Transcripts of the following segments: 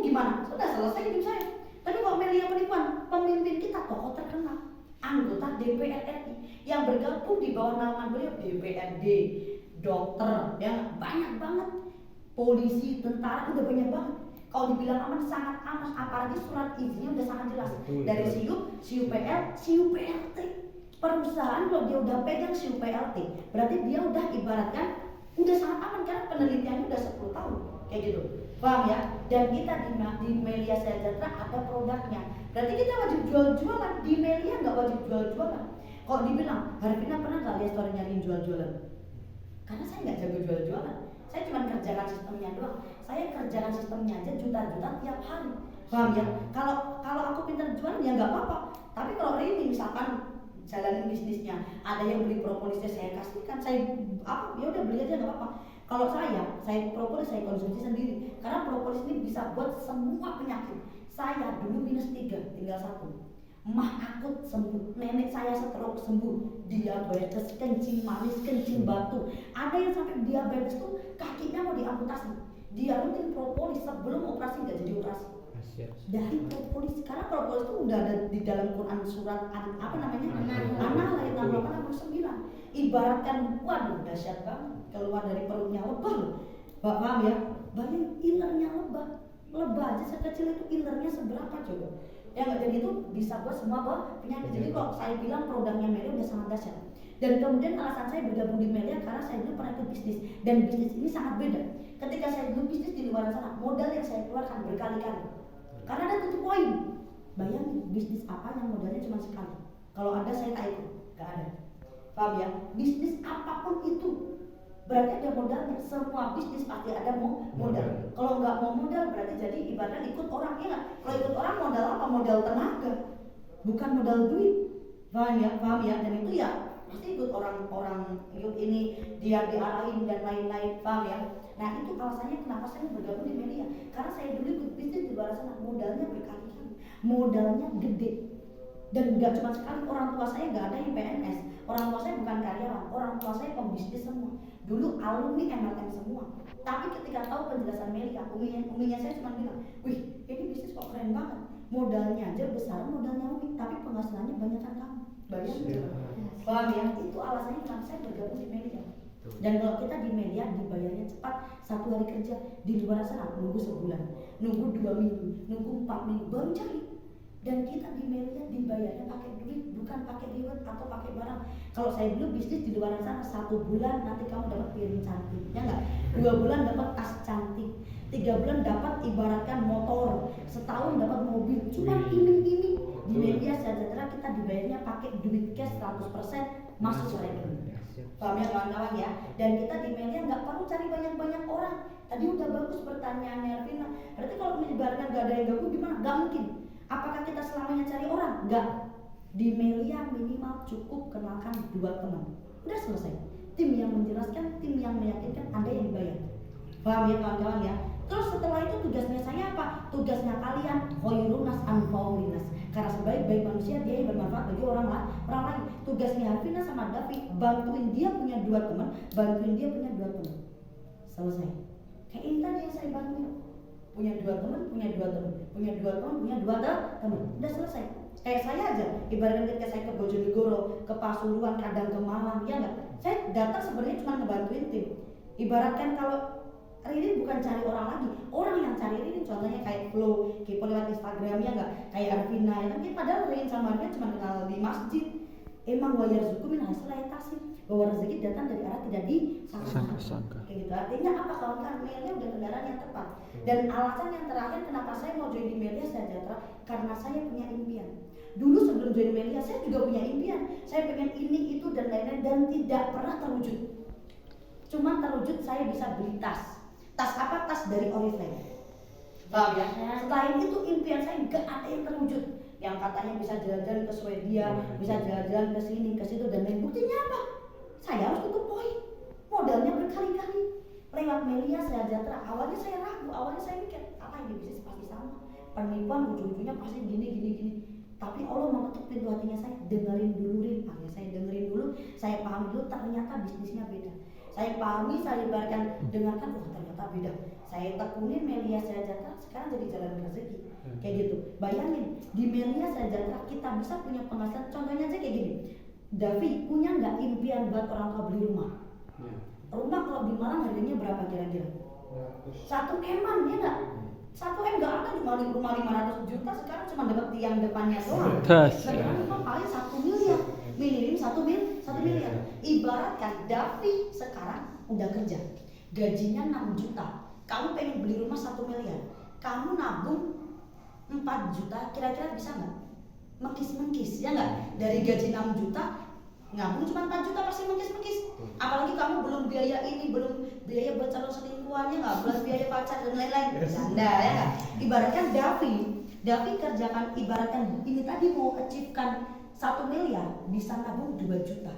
gimana? Sudah selesai hidup saya. Tapi kalau Melia penipuan, pemimpin kita tokoh terkenal, anggota DPR RI yang bergabung di bawah naungan beliau, DPRD, dokter, ya banyak banget, polisi, tentara, udah banyak banget. Kalau dibilang aman, sangat aman, apalagi surat izinnya udah sangat jelas dari SIUPL, SIUPLT. Perusahaan kalau dia udah pegang SIUPLT, berarti dia udah ibaratkan udah sangat aman karena penelitiannya udah 10 tahun kayak gitu, paham ya? Dan kita di Melia Sejahtera ada produknya, berarti kita wajib jual-jualan. Di Melia nggak wajib jual-jualan. Kalau dibilang Harvina pernah nggak lihat story nyariin jual-jualan? Karena saya nggak jago jual-jualan, saya cuma kerjakan sistemnya doang. Saya kerjakan sistemnya aja juta-juta tiap hari, paham ya? Kalau aku pintar jualan ya nggak apa-apa. Tapi kalau ini misalkan jalanin bisnisnya, ada yang beli propolisnya saya kasihkan, saya ya udah beli aja nggak apa-apa. Kalau saya propolis saya konsumsi sendiri karena propolis ini bisa buat semua penyakit. Saya dulu -3, tinggal 1. Mah akut sembuh, nenek saya stroke sembuh, diabetes, kencing manis, kencing batu. Ada yang sampai diabetes tuh kakinya mau diamputasi, dia rutin propolis sebelum operasi, nggak jadi operasi. Dari propolis, karena propolis itu udah ada di dalam Quran surat apa namanya? An-Nahl ayat 69. Ibaratkan, waduh dahsyat banget, keluar dari perutnya lebah loh. Paham ya? Bayangin ilernya lebah aja sekecil itu, ilernya seberapa coba? Ya nggak, jadi itu bisa buat semua penyakit. Jadi kok saya bilang produknya Melia udah sangat dahsyat. Dan kemudian alasan saya bergabung di Melia karena saya dulu pernah ikut bisnis, dan bisnis ini sangat beda. Ketika saya dulu bisnis di luar sana, modal yang saya keluarkan berkali-kali. Karena ada tutup poin. Bayangin bisnis apa yang modalnya cuma sekali. Kalau ada saya tak ikut, nggak ada. Paham ya? Bisnis apapun itu berarti ada modalnya. Semua bisnis pasti ada modal. Kalau nggak mau modal berarti jadi ibaratnya ikut orang, ya nggak? Kalau ikut orang modal apa? Modal tenaga, bukan modal duit. Paham ya? Dan itu ya pasti ikut orang-orang, ikut ini dia diarahin dan lain-lain, paham ya? Nah itu alasannya kenapa saya bergabung di Melia, karena saya dulu ikut bisnis di luar sana, modalnya berkali-kali, modalnya gede. Dan nggak cuma sekali, orang tua saya nggak ada yang PNS, orang tua saya bukan karyawan, orang tua saya pembisnis semua, dulu alumni MLM semua. Tapi ketika tahu penjelasan Melia, uminya saya cuma bilang, wih ini bisnis kok keren banget, modalnya aja besar, modalnya umi, tapi penghasilannya banyakan kamu. Bayangin, paham ya? Itu alasannya kenapa saya bergabung di Melia. Dan kalau kita di Melia dibayarnya cepat, 1 hari kerja. Di luar sana nunggu sebulan, nunggu 2 minggu, nunggu 4 minggu baru cari. Dan kita di Melia dibayarnya pakai duit, bukan pakai reward atau pakai barang. Kalau saya dulu bisnis di luar sana, 1 bulan nanti kamu dapat piring cantik, ya enggak? 2 bulan dapat tas cantik, 3 bulan dapat ibaratkan motor, setahun dapat mobil. Cuma iming-iming. Di Melia Sejahtera kita dibayarnya pakai duit cash 100% masuk ke rekening. Paham ya kawan-kawan ya? Dan kita di Melia nggak perlu cari banyak-banyak orang. Tadi udah bagus pertanyaannya Arvina. Berarti kalau menyebarkan nggak ada yang gabung gimana? Nggak mungkin. Apakah kita selamanya cari orang? Nggak. Di Melia minimal cukup kenalkan 2 teman. Udah selesai. Tim yang menjelaskan, tim yang meyakinkan, Anda yang dibayar. Paham ya kawan-kawan ya? Terus setelah itu tugasnya saya apa? Tugasnya kalian khairunas anfa'ulinas. Karena sebaik-baik manusia dia yang bermanfaat bagi orang lain. Tugasnya Harvina sama Davi, bantuin dia punya 2 teman, bantuin dia punya 2 teman. Selesai. Kayak ini tadi yang saya bantuin. Punya 2 teman, punya 2 teman, punya 2 teman, punya 2 teman. Udah selesai. Kayak saya aja, ibaratnya ketika saya ke Bojonegoro, ke Pasuruan, kadang ke Malang, ya enggak? Saya datang sebenarnya cuma ngebantuin tim. Ibaratkan kalau Ririn bukan cari orang lagi, orang yang cari Ririn, contohnya kayak Flo, kepo lewat Instagramnya nggak, kayak Arvina ya kan, padahal Ririn sama Arvina cuma kenal di masjid. Emang wayar zuku min hasil ayatasi, bahwa rezeki datang dari arah tidak disangka. Kayak gitu. Artinya apa kawan-kawan? Melia udah kendaraan yang tepat. Dan alasan yang terakhir kenapa saya mau join di Melia Sejahtera, karena saya punya impian. Dulu sebelum join Melia saya juga punya impian, saya pengen ini itu dan lain-lain, dan tidak pernah terwujud. Cuma terwujud saya bisa beli tas. Tas apa? Tas dari Oriflame. Paham ya? Selain itu impian saya nggak ada yang terwujud. Yang katanya bisa jalan-jalan ke Swedia, bisa jalan-jalan ke sini, ke situ dan lain. Buktinya apa? Saya harus tutup poin. Modalnya berkali-kali. Lewat Melia Sejahtera. Awalnya saya ragu, awalnya saya mikir, apa ini bisnis pasti sama. Penipuan ujung-ujungnya pasti gini. Tapi Allah mengetuk pintu hatinya saya, dengerin dulu Rin. Akhirnya saya dengerin dulu, saya paham dulu, ternyata bisnisnya beda. Saya pahami, saya ibaratkan, dengarkan, oh ternyata beda. saya tekunin Melia Sejahtera, sekarang jadi jalan rezeki. Kayak gitu. Bayangin, di Melia Sejahtera kita bisa punya penghasilan. Contohnya aja kayak gini. Davi, punya nggak impian buat orang tua beli rumah? Rumah kalau di Malang harganya berapa kira-kira? 1 M-an, ya nggak? 1 M nggak ada di Malang, rumah 500 juta, sekarang cuma dapat tiang depannya doang. Sekarang rumah paling 1 miliar, minim 1 miliar. Ibaratkan Davi sekarang udah kerja, gajinya 6 juta, kamu pengen beli rumah 1 miliar, kamu nabung 4 juta, kira-kira bisa nggak? Mengkis-mengkis, ya nggak? Dari gaji 6 juta, nabung cuma 4 juta pasti mengkis-mengkis. Apalagi kamu belum biaya ini, belum biaya buat calon selingkuhannya nggak, belum biaya pacar dan lain-lain. Bercanda ya nggak? Ibaratkan Davi kerjakan, ibaratkan ini tadi mau achieve-kan 1 miliar, bisa nabung 2 juta.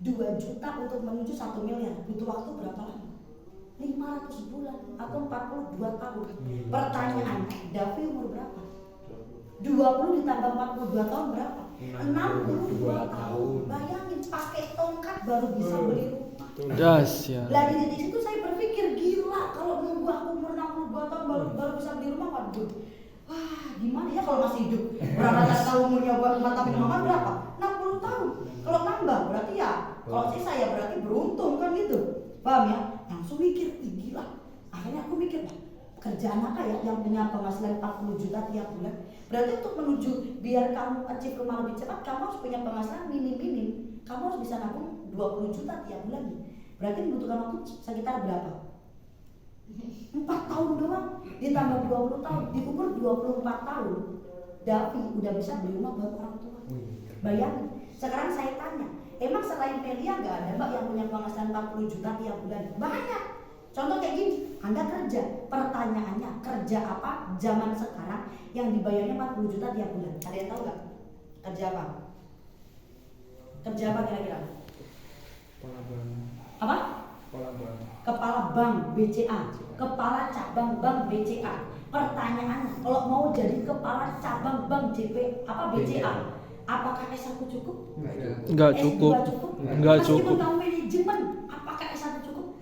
2 juta untuk menuju 1 miliar, butuh waktu berapa lama? 500 bulan atau 42 tahun. Pertanyaan, Davi umur berapa? 20 ditambah 42 tahun berapa? 62 tahun. Bayangin pakai tongkat baru bisa beli rumah. Lagi di situ saya berpikir gila kalau nunggu aku umur 62 tahun baru bisa beli rumah, waduh. Wah, gimana ya kalau masih hidup? Orang rata-rata umurnya buat mata minuman berapa? 60 tahun. Kalau nambah berarti ya, kalau saya berarti beruntung kan gitu. Paham ya? Langsung mikir, gila. Akhirnya aku mikir, kerjaan apa ya yang punya penghasilan 40 juta tiap bulan? Berarti untuk menuju biar kamu achieve rumah lebih cepat, kamu harus punya penghasilan minim. Kamu harus bisa nabung 20 juta tiap bulan. Berarti membutuhkan waktu sekitar berapa? 4 tahun doang, ditambah 20 tahun, di umur 24 tahun Davi udah bisa beli rumah buat orang tua. Bayangin, sekarang saya tanya, emang selain Melia nggak ada mbak yang punya penghasilan 40 juta tiap bulan? Banyak. Contoh kayak gini, Anda kerja, pertanyaannya kerja apa zaman sekarang yang dibayarnya 40 juta tiap bulan? Ada yang tahu nggak? Kerja apa? Kerja apa kira-kira? Apa? Kepala bank BCA, kepala cabang bank BCA. Pertanyaannya, kalau mau jadi kepala cabang bank BCA, apakah S1 cukup? Enggak cukup. Meskipun kamu manajemen, apakah S1 cukup?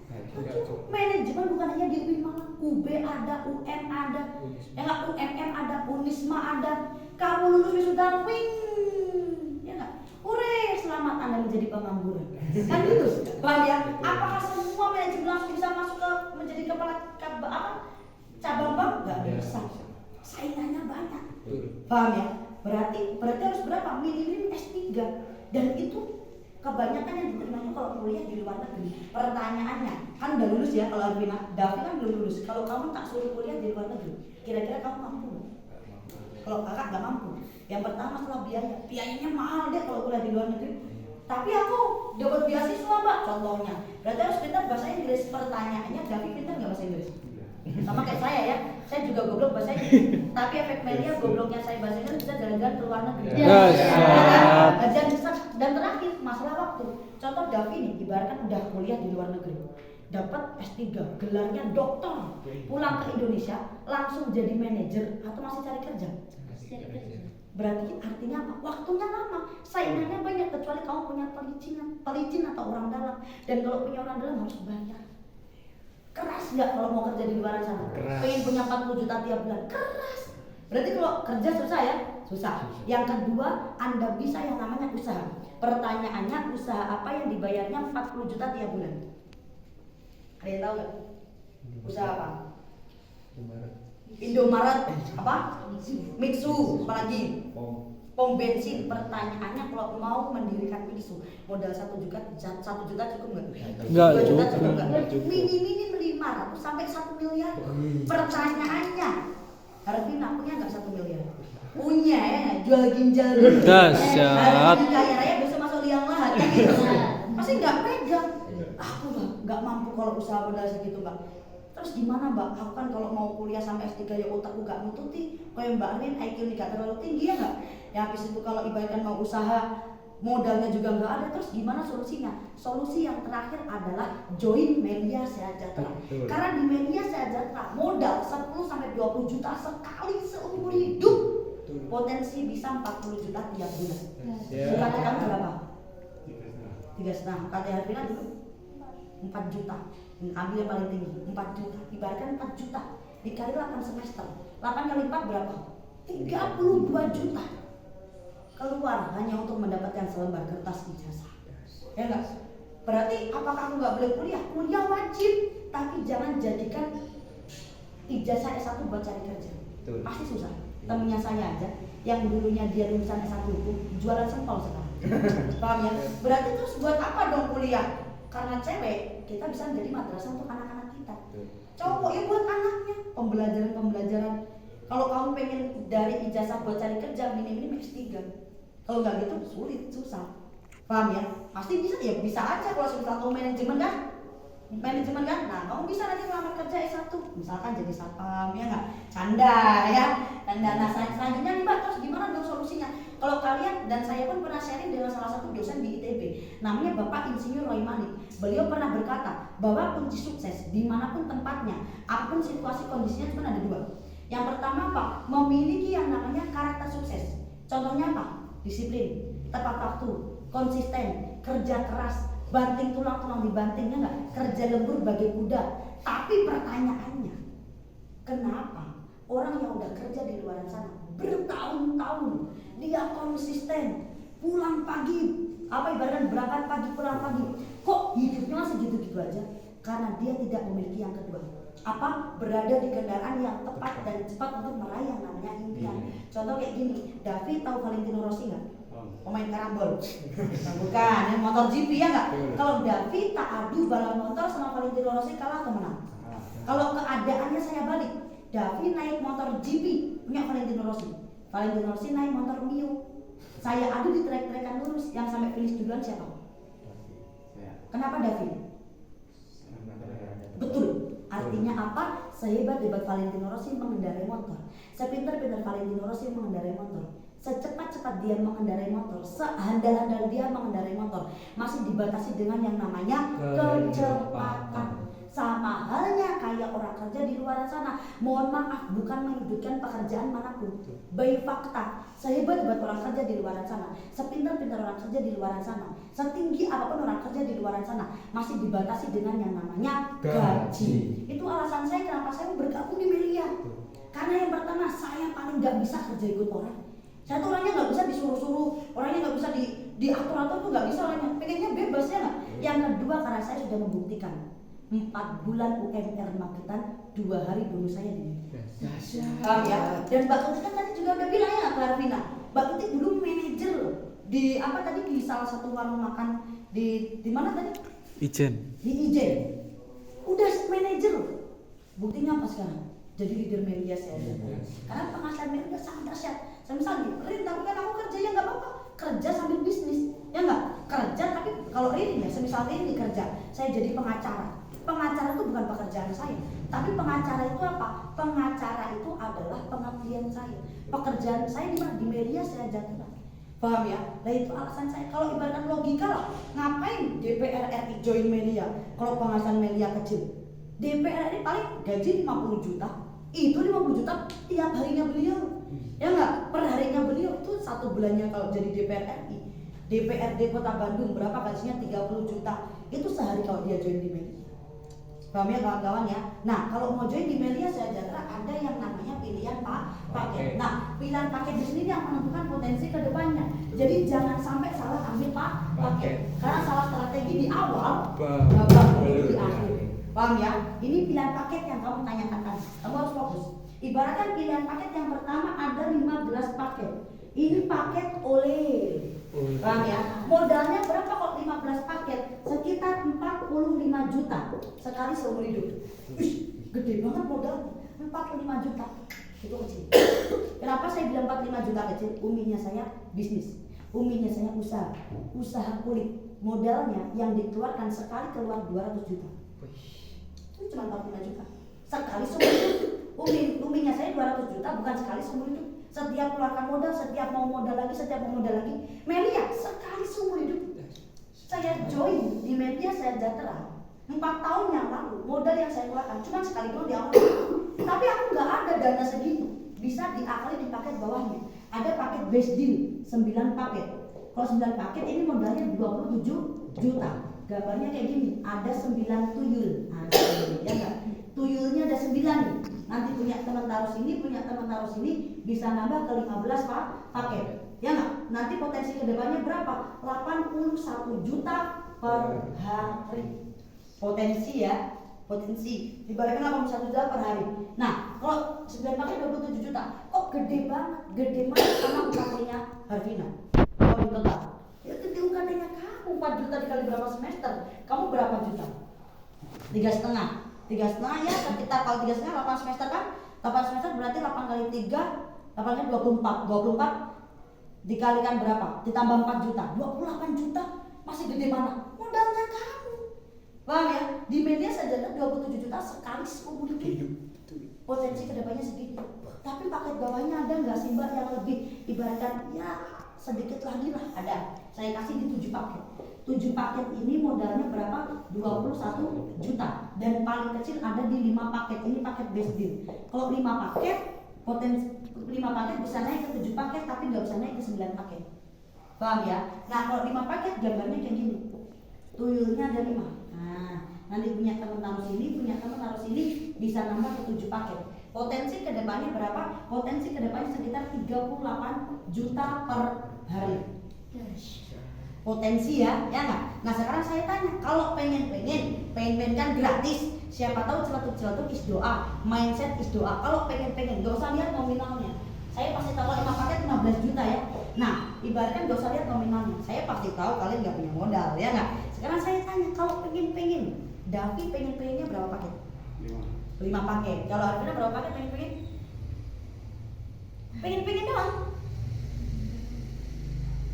Manajemen bukan hanya di UIN Malang, UB ada, UM ada, UMM ada, Unisma ada. Kamu lulus wisuda, ya nggak? Hore, selamat Anda menjadi pengangguran. Kan gitu, paham ya? Apakah semua manajemen langsung bisa masuk ke menjadi kepala cabang bank? Nggak bisa. Saingannya banyak. Paham ya? Berarti harus berapa? Minim S3. Dan itu kebanyakan yang diterimanya kalau kuliah di luar negeri. Pertanyaannya, kan udah lulus ya kalau Arvina, Davi kan belum lulus. Kalau kamu tak suruh kuliah di luar negeri, kira-kira kamu mampu nggak? Kalau kakak nggak mampu. Yang pertama masalah biayanya mahal deh kalau kuliah di luar negeri. Tapi aku dapat beasiswa mbak, contohnya. Berarti harus pintar bahasa Inggris. Pertanyaannya, Davi pintar nggak bahasa Inggris? Sama kayak saya ya, saya juga goblok bahasa Inggris. Tapi efek Melia gobloknya saya bahasa Inggris bisa jalan-jalan ke luar negeri. Dan terakhir masalah waktu. Contoh Davi nih, ibaratkan udah kuliah di luar negeri, dapat S3, gelarnya doktor, pulang ke Indonesia langsung jadi manajer atau masih cari kerja? Berarti artinya apa? Waktunya lama, saingannya banyak, kecuali kamu punya pelicin atau orang dalam. Dan kalau punya orang dalam harus bayar. Keras nggak kalau mau kerja di luar sana? Pengen punya 40 juta tiap bulan? Keras. Berarti kalau kerja susah ya? Susah. Yang kedua, Anda bisa yang namanya usaha. Pertanyaannya, usaha apa yang dibayarnya 40 juta tiap bulan? Ada yang tahu nggak? Usaha apa? Indomaret apa? Mixu, apalagi? Pom bensin. Pertanyaannya, kalau mau mendirikan Mixu, modal 1 juta cukup nggak? Nggak 2 juta cukup. nggak? Minim 500 sampai 1 miliar. Pertanyaannya, Arvina punya nggak 1 miliar? Punya ya, jual ginjal dulu. Dahsyat. Kaya raya bisa masuk liang lahat kan gitu. Pasti nggak pegang. Aku nggak mampu kalau usaha modal segitu mbak. Terus gimana mbak? Aku kan kalau mau kuliah sampai S3 ya otakku gak nututi. Kayak mbak Arin IQ nih gak terlalu tinggi ya nggak? Ya habis itu kalau ibaratkan mau usaha modalnya juga nggak ada. Terus gimana solusinya? Solusi yang terakhir adalah join Melia Sejahtera. Karena di Melia Sejahtera modal 10 sampai 20 juta sekali seumur hidup. Potensi bisa 40 juta tiap bulan. Bukannya kamu berapa? 3,5. Kata Harvina dulu 4 juta. ambil yang paling tinggi 4 juta, ibaratkan 4 juta dikali 8 semester, 8 kali 4 berapa? 32 juta keluar hanya untuk mendapatkan selembar kertas ijazah. Ya enggak? Berarti apakah aku nggak boleh kuliah? Kuliah wajib, tapi jangan jadikan ijazah S1 buat cari kerja. Betul. Pasti susah. Temennya saya aja yang dulunya dia lulusan S1 hukum jualan sempol sekarang. Paham ya? Berarti terus buat apa dong kuliah? Karena cewek kita bisa menjadi madrasah untuk anak-anak kita. Cowok ya buat anaknya, pembelajaran. Kalau kamu pengen dari ijazah buat cari kerja minim S3. Kalau nggak gitu sulit, susah. Paham ya? Pasti bisa ya, bisa aja kalau sudah tahu manajemen kan? Nah kamu bisa nanti melamar kerja S1 misalkan jadi satpam, ya nggak? Canda ya. Dan dana selanjutnya nih Mbak, terus gimana dong solusinya? Kalau kalian dan saya pun pernah sharing dengan salah satu dosen di ITB, namanya Bapak Insinyur Roy Manik. Beliau pernah berkata bahwa kunci sukses dimanapun tempatnya, apapun situasi kondisinya cuma ada 2. Yang pertama apa? Memiliki yang namanya karakter sukses. Contohnya apa? Disiplin, tepat waktu, konsisten, kerja keras, banting tulang dibantingnya enggak, kerja lembur bagai kuda. Tapi pertanyaannya, kenapa orang yang udah kerja di luar sana bertahun-tahun dia konsisten pulang pagi, apa ibaratnya berangkat pagi pulang pagi, kok hidupnya masih gitu-gitu aja? Karena dia tidak memiliki yang kedua, apa? Berada di kendaraan yang tepat dan cepat untuk meraih yang namanya impian. Contoh kayak gini, David tahu Valentino Rossi nggak? Pemain karambol. Bukan, yang motor GP ya nggak? Kalau David tak adu balap motor sama Valentino Rossi, kalah atau menang? Kalau keadaannya saya balik, David naik motor GP punya Valentino Rossi, Valentino Rossi naik motor Mio. Saya adu di trek-trekan lurus, yang sampai finish duluan siapa? Kenapa David? Betul. Artinya apa? Sehebat-hebat Valentino Rossi mengendarai motor, sepintar-pintar Valentino Rossi mengendarai motor, secepat-cepat dia mengendarai motor, sehandal-handal dia mengendarai motor, masih dibatasi dengan yang namanya kecepatan. Sama halnya kayak orang kerja di luar sana. Mohon maaf, bukan menyudutkan pekerjaan manapun. By fakta, sehebat-hebat orang kerja di luar sana, sepintar-pintar orang kerja di luar sana, setinggi apapun orang kerja di luar sana, masih dibatasi dengan yang namanya gaji. Itu alasan saya kenapa saya bergabung di Melia. Karena yang pertama, saya paling nggak bisa kerja ikut orang. Saya tuh orangnya nggak bisa disuruh-suruh, orangnya nggak bisa diatur-atur tuh nggak bisa orangnya. Pengennya bebas ya nggak. Yang kedua, karena saya sudah membuktikan 4 bulan UMR Magetan, 2 hari bonus saya di ya. Dan Mbak Tuti kan tadi juga udah bilang ya Mbak Arvina, Mbak Tuti dulu manajer di apa tadi, di salah satu warung makan di mana tadi? Ijen. Di Ijen. Udah manajer. Buktinya apa sekarang? Jadi leader media saya. Karena penghasilan media sangat dahsyat. Saya misalnya, Rin, tapi kan aku kerja ya nggak apa-apa, kerja sambil bisnis, ya nggak? Kerja tapi kalau Rin ya, semisal Rin kerja, saya jadi pengacara. Pengacara itu bukan pekerjaan saya, tapi pengacara itu apa? Pengacara itu adalah pengabdian saya. Pekerjaan saya di mana? Di media saya jatuh. Paham ya? Nah itu alasan saya. Kalau ibaratkan logika lah, ngapain DPR RI join media? Kalau penghasilan media kecil, DPR RI paling gaji 50 juta. Itu 50 juta tiap harinya beliau. Ya enggak? Per harinya beliau itu 1 bulannya kalau jadi DPR RI. DPRD Kota Bandung berapa gajinya? 30 juta. Itu sehari kalau dia join di media. Paham ya kawan-kawan ya? Nah kalau mau join di Melia Sejahtera ada yang namanya pilihan paket. Nah pilihan paket di sini yang menentukan potensi kedepannya. Jadi jangan sampai salah ambil paket. Karena salah strategi di awal, babak di akhir. Paham ya? Ini pilihan paket yang kamu tanyakan tadi. Kamu harus fokus. Ibaratkan pilihan paket yang pertama ada 15 paket. Ini paket oleh. Paham ya? Modalnya berapa kok 15 paket? Sekitar 45 juta sekali seumur hidup. Gede banget modal, 45 juta. Itu kecil. Kenapa saya bilang 45 juta kecil? Uminya saya bisnis, uminya saya usaha kulit. Modalnya yang dikeluarkan sekali keluar 200 juta. Itu cuma 45 juta sekali seumur hidup. Uminya saya 200 juta bukan sekali seumur hidup. Setiap keluarkan modal, setiap mau modal lagi, Melia sekali seumur hidup. Saya join di Media Sejahtera 4 tahun yang lalu, modal yang saya keluarkan cuma sekali doang di awal. Tapi aku nggak ada dana segitu. Bisa diakali di paket bawahnya. Ada paket base deal 9 paket. Kalau 9 paket ini modalnya 27 juta. gambarnya kayak gini, ada 9 tuyul. Nah, ya enggak? Tuyulnya ada 9 nih. Nanti punya teman taruh sini, punya teman taruh sini, bisa nambah ke 15 paket. Ya enggak? Nanti potensi kedepannya berapa? 81 juta per hari. Potensi ya, potensi. Ibaratkan 81 juta per hari. Nah, kalau 9 paket 27 juta. Kok gede banget? Gede banget sama UKT-nya Harvina. Kalau di total. Ya gede UKT-nya kamu 4 juta dikali berapa semester? Kamu berapa juta? 3,5. 3,5 ya, kita kalau 3,5 8 semester kan? 8 semester berarti 8 kali 3, 8 kali 24. 24 dikalikan berapa? Ditambah 4 juta. 28 juta. Masih gede mana? Modalnya kamu. Paham ya? Di media saja 27 juta sekali seumur hidup. Potensi kedepannya segitu. Tapi paket bawahnya ada nggak sih Mbak yang lebih ibaratkan ya sedikit lagi lah ada. Saya kasih di 7 paket. 7 paket ini modalnya berapa? 21 juta. Dan paling kecil ada di 5 paket. Ini paket best deal. Kalau 5 paket, potensi 5 paket bisa naik ke 7 paket tapi nggak bisa naik ke 9 paket. Paham ya? Nah kalau 5 paket gambarnya kayak gini. Tuyulnya ada 5. Nah, nanti punya teman taruh sini, punya teman taruh sini, bisa nambah ke 7 paket. Potensi kedepannya berapa? Potensi kedepannya sekitar 38 juta per hari. Potensi ya nggak? Nah sekarang saya tanya, kalau pengen kan gratis. Siapa tahu celetuk is doa, mindset is doa. Kalau pengen, nggak usah lihat nominalnya. Saya pasti tahu 5 paket 15 juta ya. Nah, ibaratkan gak usah lihat nominalnya. Saya pasti tahu kalian nggak punya modal, ya nggak? Sekarang saya tanya, kalau pengen, Davi pengennya berapa paket? 5 paket. Kalau Arvina berapa paket pengen? Pengen doang.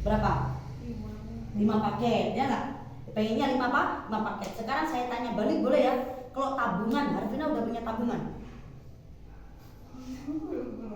Berapa? 5 paket, ya nggak? Pengennya 5 paket. Sekarang saya tanya balik boleh ya? Kalau tabungan, Arvina udah punya tabungan?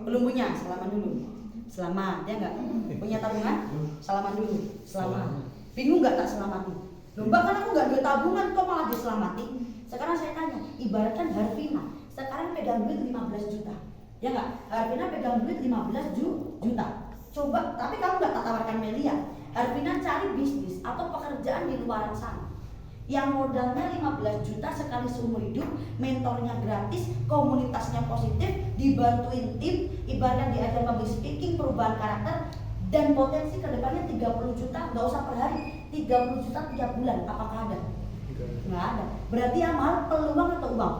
Belum punya, selamat dulu. Selamat, ya enggak? Punya tabungan? Selamat dulu. Selamat. Bingung enggak tak selamati? Loh Mbak, kan aku enggak ada tabungan kok malah diselamati. Sekarang saya tanya, ibaratkan Harvina sekarang pegang duit 15 juta. Ya enggak? Harvina pegang duit 15 juta. Coba, tapi kamu enggak tak tawarkan Melia. Harvina cari bisnis atau pekerjaan di luar sana yang modalnya 15 juta sekali seumur hidup, mentornya gratis, komunitasnya positif, dibantuin tim, ibadah diajar public speaking, perubahan karakter, dan potensi kedepannya 30 juta, nggak usah per hari, 30 juta 3 bulan, apakah ada? Nggak ada. Berarti amal peluang atau uang?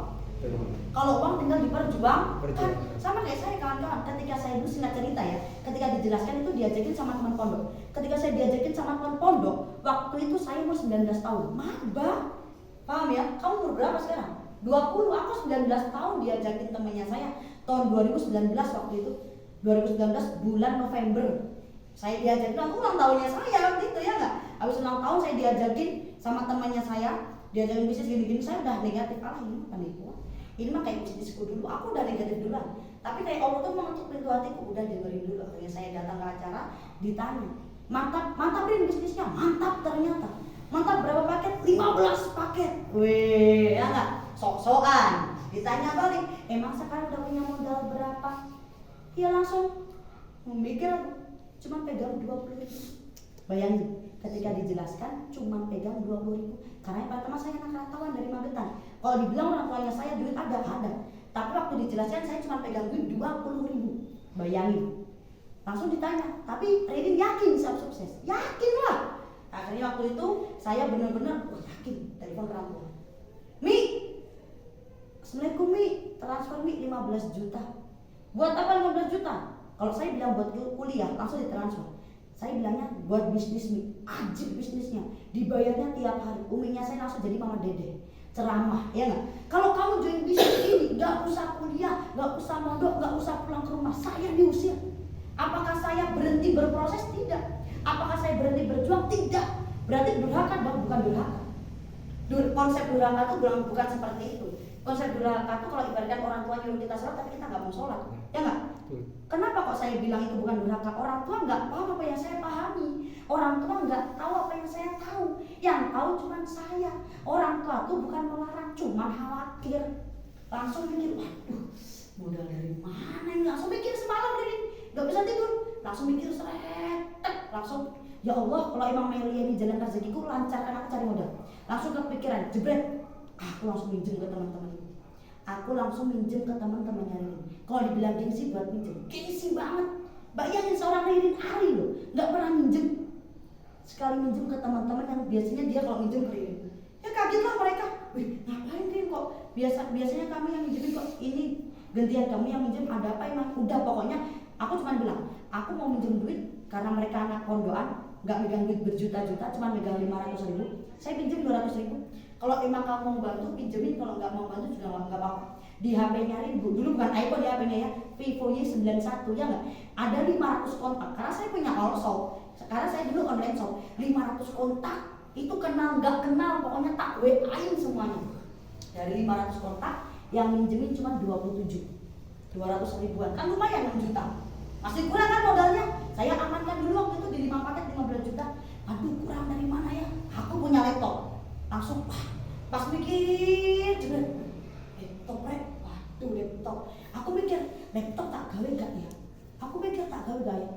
Kalau uang tinggal diperjuang, kan sama kayak saya kawan-kawan. Ketika saya dulu singkat cerita ya, ketika dijelaskan itu diajakin sama teman pondok. Ketika saya diajakin sama teman pondok, waktu itu saya umur 19 tahun, maba. Paham ya? Kamu umur berapa sekarang? 20, aku 19 tahun diajakin temannya saya tahun 2019 waktu itu. 2019 bulan November. Saya diajakin, aku ulang tahunnya saya waktu itu ya nggak? Habis ulang tahun saya diajakin sama temannya saya, diajakin bisnis gini-gini, saya udah negatif, ini penipuan. Ini mah kayak bisnisku dulu, aku udah negatif duluan. Tapi kayak Allah tuh mengetuk pintu hatiku, udah dengerin dulu. Akhirnya saya datang ke acara, ditanya, mantap Rin bisnisnya, mantap ternyata. Mantap berapa paket? 15 paket. Wih, ya nggak? Sok-sokan. Ditanya balik, emang sekarang udah punya modal berapa? Ya langsung memikir, cuma pegang 20 ribu. Bayangin, ketika dijelaskan cuma pegang 20 ribu. Karena yang pertama saya anak rantauan dari Magetan. Kalau dibilang orang tuanya saya duit ada. Tapi waktu dijelaskan saya cuma pegang duit 20 ribu. Bayangin. Langsung ditanya, tapi Rin yakin bisa sukses? Yakin lah. Akhirnya waktu itu saya benar-benar yakin, telepon ke orang tua. Mi, Assalamualaikum Mi, transfer Mi 15 juta. Buat apa 15 juta? Kalau saya bilang buat kuliah, langsung ditransfer. Saya bilangnya buat bisnis Mi, ajib bisnisnya, dibayarnya tiap hari. Uminya saya langsung jadi mama dede, ceramah, ya nggak? Kalau kamu join bisnis ini, nggak usah kuliah, nggak usah mondok, nggak usah pulang ke rumah. Saya diusir. Apakah saya berhenti berproses? Tidak. Apakah saya berhenti berjuang? Tidak. Berarti durhaka dong, bukan durhaka. Konsep durhaka itu bukan seperti itu. Konsep durhaka itu kalau ibaratkan orang tua nyuruh kita sholat tapi kita nggak mau sholat, ya nggak? Kenapa kok saya bilang itu bukan durhaka? Orang tua nggak paham apa yang saya pahami. Orang tua nggak tahu apa yang saya tahu. Yang tahu cuma saya. Orang tua tuh bukan melarang, cuma khawatir. Langsung mikir, waduh, modal dari mana ini? Langsung mikir semalam ini, nggak bisa tidur. Langsung mikir seret, langsung ya Allah kalau emang Melia ini jalan rezekiku, lancarkan aku cari modal. Langsung kepikiran, jebret, aku langsung minjem ke teman-teman. Aku langsung minjem ke teman-temannya Ririn. Kalau dibilang gengsi buat minjem, gengsi banget. Bayangin seorang Ririn Ari loh, nggak pernah minjem. Sekali minjem ke teman-teman yang biasanya dia kalau minjem ke Ririn, ya kagetlah mereka. Wih, ngapain Ririn kok? Biasanya kami yang minjemin kok, ini gantian kamu yang minjem, ada apa emang? Udah pokoknya aku cuma bilang, aku mau minjem duit karena mereka anak pondokan, nggak megang duit berjuta-juta, cuma megang 500.000. Saya pinjem 200.000. Kalau emang kamu mau bantu pinjemin, kalau nggak mau bantu juga nggak apa-apa. Di HP-nya dulu bukan iPhone ya, HP-nya ya Vivo Y91 ya nggak. Ada 500 kontak karena saya punya all shop. Sekarang saya dulu online shop, 500 kontak itu kenal nggak kenal pokoknya tak WA-in semuanya. Dari 500 kontak yang minjemin cuma 200 ribuan, kan lumayan 6 juta. Masih kurang kan modalnya? Saya amankan dulu waktu itu di 5 paket 15 juta. Aduh kurang dari mana ya? Aku punya laptop. Langsung pas mikir laptop waduh laptop. Aku mikir laptop tak gawe gak ya? Aku mikir tak gawe gak ya?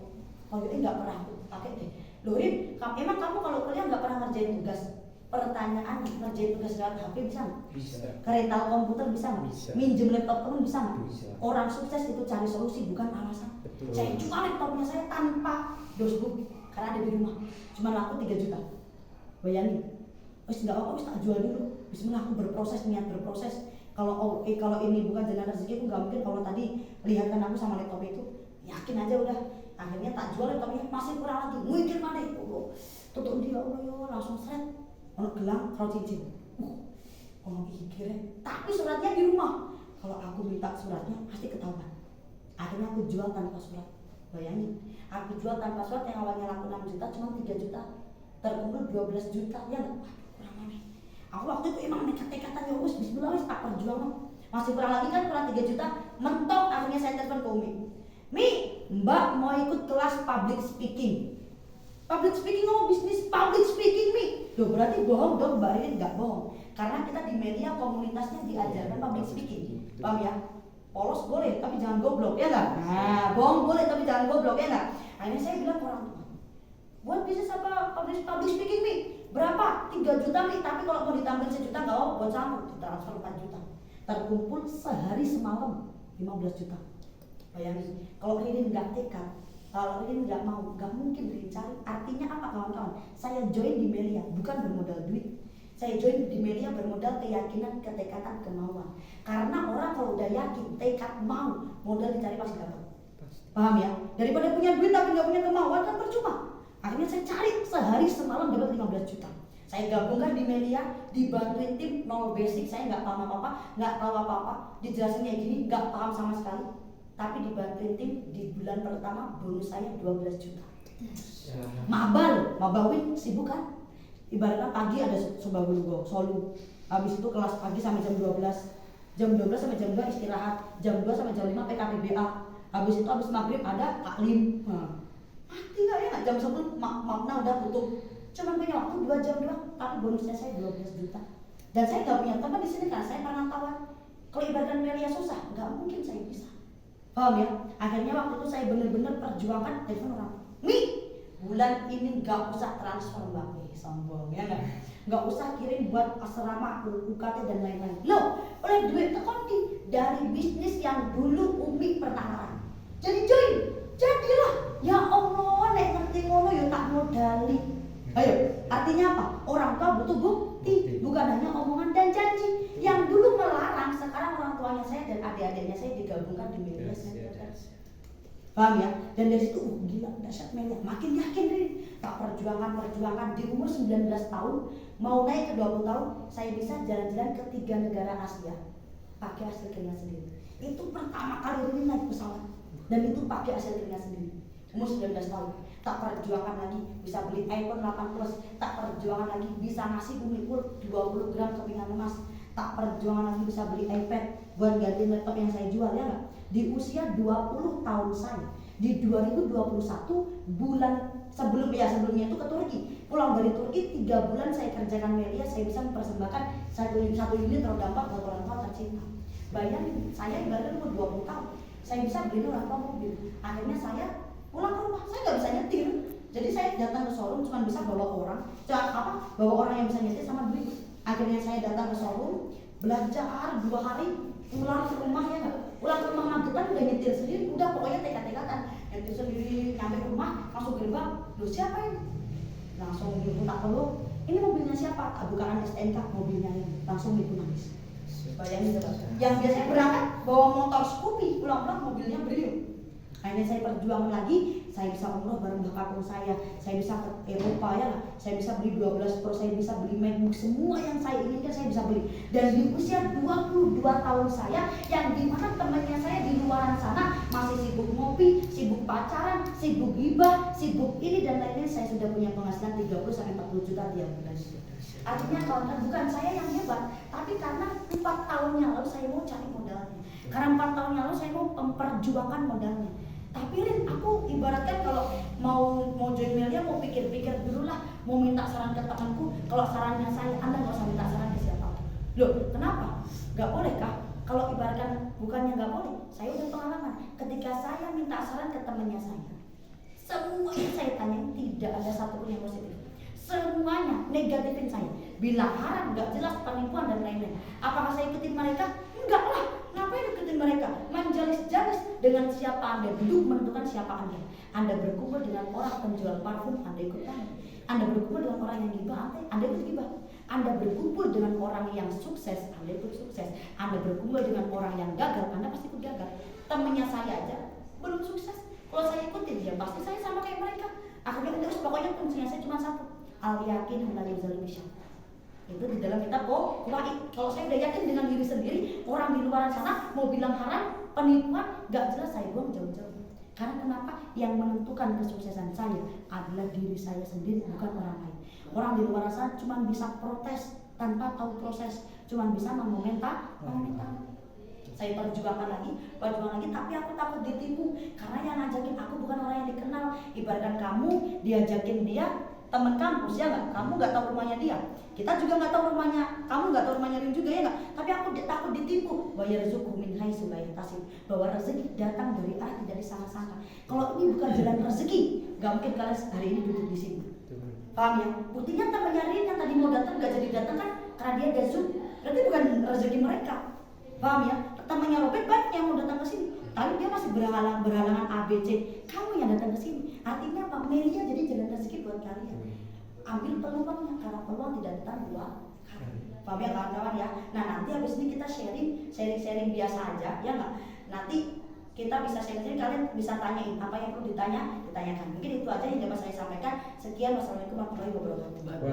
Kalau ini gak pernah aku pakai deh. Loh Rin, emang kamu kalau kuliah gak pernah ngerjain tugas? Pertanyaan, ngerjain tugas lewat HP bisa nggak? Bisa. Kerental komputer bisa nggak? Bisa. Minjem laptop temen bisa nggak? Bisa. Orang sukses itu cari solusi bukan alasan. Betul. Saya jual laptopnya saya tanpa dosbook karena ada di rumah. Cuma laku 3 juta. Bayangin. Wes nggak apa-apa, wes tak jual dulu. Bismillah aku berproses, niat berproses. Kalau ini bukan jalan rezeki, aku nggak mungkin. Kalau tadi lihat kan aku sama laptop itu, yakin aja udah. Akhirnya tak jual laptopnya, masih kurang lagi. Mikir mana itu? Tutup dia, Allah ya, langsung seret. Ono gelang, kalau cincin. Ono pikirnya. Tapi suratnya di rumah. Kalau aku minta suratnya pasti ketahuan. Akhirnya aku jual tanpa surat. Bayangin, aku jual tanpa surat yang awalnya laku 6 juta cuma 3 juta. Terkumpul 12 juta ya enggak? Kurang mana? Aku waktu itu emang nekat-nekatan ya wis bismillah wis tak perjuangan. Masih kurang lagi kan, kurang 3 juta. Mentok akhirnya saya telepon ke Umi. Mi, Mbak mau ikut kelas public speaking. Public speaking, oh bisnis public speaking Mi. Loh berarti bohong dong Mbak Ririn, nggak bohong. Karena kita di media komunitasnya diajarkan public speaking. Paham ya? Polos boleh tapi jangan goblok ya nggak? Nah, bohong boleh tapi jangan goblok ya nggak? Akhirnya saya bilang ke orang tua, buat bisnis apa public speaking Mi? Berapa? 3 juta Mi, tapi kalau mau ditambahin 1 juta nggak buat sanggup, ditransfer 4 juta. Terkumpul sehari semalam 15 juta. Bayangin, kalau Ririn nggak tekad, kalau Ririn nggak mau, nggak mungkin Ririn cari. Artinya apa kawan-kawan? Saya join di Melia bukan bermodal duit. Saya join di Melia bermodal keyakinan, ketekatan, kemauan. Karena orang kalau udah yakin, tekad, mau, modal dicari pasti dapat. Paham ya? Daripada punya duit tapi nggak punya kemauan kan percuma. Akhirnya saya cari sehari semalam dapat 15 juta. Saya gabungkan di Melia, dibantuin tim nol basic. Saya nggak paham apa-apa, nggak tahu apa-apa. Dijelasin kayak gini, nggak paham sama sekali. Tapi dibantuin tim di bulan pertama bonus saya 12 juta. Mabawin sibuk kan? Ibaratnya pagi ada Subagulugo, Solu. Habis itu kelas pagi sampai jam 12. Jam 12 sampai jam 2 istirahat. Jam 2 sampai jam 5 PKPBA. Habis itu habis maghrib ada taklim. Mati gak ya? Jam 10 makna udah tutup. Cuman punya waktu 2 jam doang, tapi bonusnya saya 12 juta. Dan saya gak punya teman di sini kan, saya perantauan. Kalau ibaratkan Melia susah, gak mungkin saya bisa. Paham ya? Akhirnya waktu itu saya benar-benar perjuangkan telepon orang. Mi, bulan ini gak usah transfer Mbak. Sombong ya nggak usah kirim buat asrama, UKT dan lain-lain. Loh, oleh duit terkonti dari bisnis yang dulu Umi pernah larang. Jadi join, jadilah. Ya Allah, nek ngerti ngono ya tak modali. Ayo, artinya apa? Orang tua butuh bukti, bukan hanya omongan dan janji. Yang dulu melarang, sekarang orang tuanya saya dan adik-adiknya saya digabungkan di media center. Paham ya? Dan dari situ, gila, dahsyat Melia. Makin yakin Rin. Tak perjuangan di umur 19 tahun, mau naik ke 20 tahun, saya bisa jalan-jalan ke 3 negara Asia. Pakai hasil keringat sendiri. Itu pertama kali Rin naik pesawat. Dan itu pakai hasil keringat sendiri. Umur 19 tahun. Tak perjuangan lagi bisa beli iPhone 8 Plus. Tak perjuangan lagi bisa ngasih Umi Pul 20 gram kepingan emas. Tak perjuangan lagi bisa beli iPad buat gantiin laptop yang saya jual ya nggak? Di usia 20 tahun saya, di 2021 bulan sebelumnya itu ke Turki. Pulang dari Turki 3 bulan saya kerjakan Melia, saya bisa mempersembahkan satu unit terdampak buat orang tua tercinta. Bayangin, saya ibaratnya umur 20 tahun, saya bisa beli orang tua mobil. Akhirnya saya pulang ke rumah, saya nggak bisa nyetir. Jadi saya datang ke showroom cuma bisa bawa orang, bawa orang yang bisa nyetir sama duit. Akhirnya saya datang ke showroom, belajar 2 hari, pulang ke rumah ya nggak? Pulang ke rumah magetan udah nyetir sendiri, udah pokoknya tekad-tekatan nyetir sendiri, nyampe rumah langsung gerbang, loh siapa ini? Langsung ibu tak peluk, ini mobilnya siapa? Tak bukaan STNK, mobilnya ini. Langsung ibu nangis. Bayangin coba, yang biasanya berangkat bawa motor Scoopy, pulang-pulang mobilnya Brio. Akhirnya saya perjuangan lagi, saya bisa umroh bareng mbah kakung saya bisa ke Eropa ya, saya bisa beli 12 Pro, saya bisa beli MacBook, semua yang saya inginkan saya bisa beli. Dan di usia 22 tahun saya, yang dimana temannya saya di luar sana masih sibuk ngopi, sibuk pacaran, sibuk gibah, sibuk ini dan lainnya, saya sudah punya penghasilan 30-40 juta tiap bulan. Artinya kawan-kawan, bukan saya yang hebat, tapi karena 4 tahun yang lalu saya mau cari modalnya. Karena 4 tahun yang lalu saya mau memperjuangkan modalnya. Tapi Rin, aku ibaratkan kalau mau join Melia, mau pikir-pikir dulu lah, mau minta saran ke temanku. Kalau sarannya saya, Anda nggak usah minta saran ke siapa. Loh, kenapa? Gak boleh kah? Kalau ibaratkan bukannya nggak boleh, saya udah pengalaman. Ketika saya minta saran ke temannya saya, semua yang saya tanya tidak ada satupun yang positif. Semuanya negatifin saya, bilang haram, nggak jelas, penipuan dan lain-lain. Apakah saya ikutin mereka? Enggak lah, ngapain ikutin mereka? Menjalis-jalis dengan siapa Anda duduk menentukan siapa Anda. Anda berkumpul dengan orang penjual parfum, Anda ikut tanya. Anda berkumpul dengan orang yang gibah, Anda ikut gibah. Anda berkumpul dengan orang yang sukses, Anda ikut sukses. Anda berkumpul dengan orang yang gagal, Anda pasti ikut gagal. Temennya saya aja belum sukses, kalau saya ikutin dia pasti saya sama kayak mereka. Akhirnya terus pokoknya kuncinya saya cuma satu, al-yakin la yuzal bisyakk. Itu di dalam kitab Wahid. Kalau saya udah yakin dengan diri sendiri, orang di luar sana mau bilang haram, penipuan, gak jelas, saya buang jauh-jauh. Karena kenapa? Yang menentukan kesuksesan saya adalah diri saya sendiri, bukan orang lain. Orang di luar sana cuma bisa protes tanpa tahu proses, cuma bisa meminta. Saya perjuangkan lagi, tapi aku takut ditipu karena yang ngajakin aku bukan orang yang dikenal. Ibaratkan kamu diajakin dia teman kampus ya nggak, kamu nggak tahu rumahnya dia, kita juga nggak tahu rumahnya, kamu nggak tahu rumahnya Rin juga ya nggak, tapi aku takut ditipu. Wa yarzuqhu min haitsu la yahtasib, bahwa rezeki datang dari arah tidak disangka-sangka. Kalau ini bukan jalan rezeki, nggak mungkin kalian hari ini duduk di sini. Paham ya? Buktinya temannya Rin yang tadi mau datang nggak jadi datang kan karena dia ada Zoom, berarti bukan rezeki mereka. Paham ya? Temannya Robert banyak yang mau datang ke sini, tapi dia masih berhalangan ABC. Kamu yang datang ke sini, artinya apa? Melia jadi jalan rezeki buat kalian. Ambil peluangnya, karena peluang tidak datang dua kali. Paham ya kawan-kawan ya? Nah nanti habis ini kita sharing biasa aja, ya nggak? Nanti kita bisa sharing, kalian bisa tanyain apa yang perlu ditanyakan. Mungkin itu aja yang dapat saya sampaikan. Sekian, wassalamualaikum warahmatullahi wabarakatuh.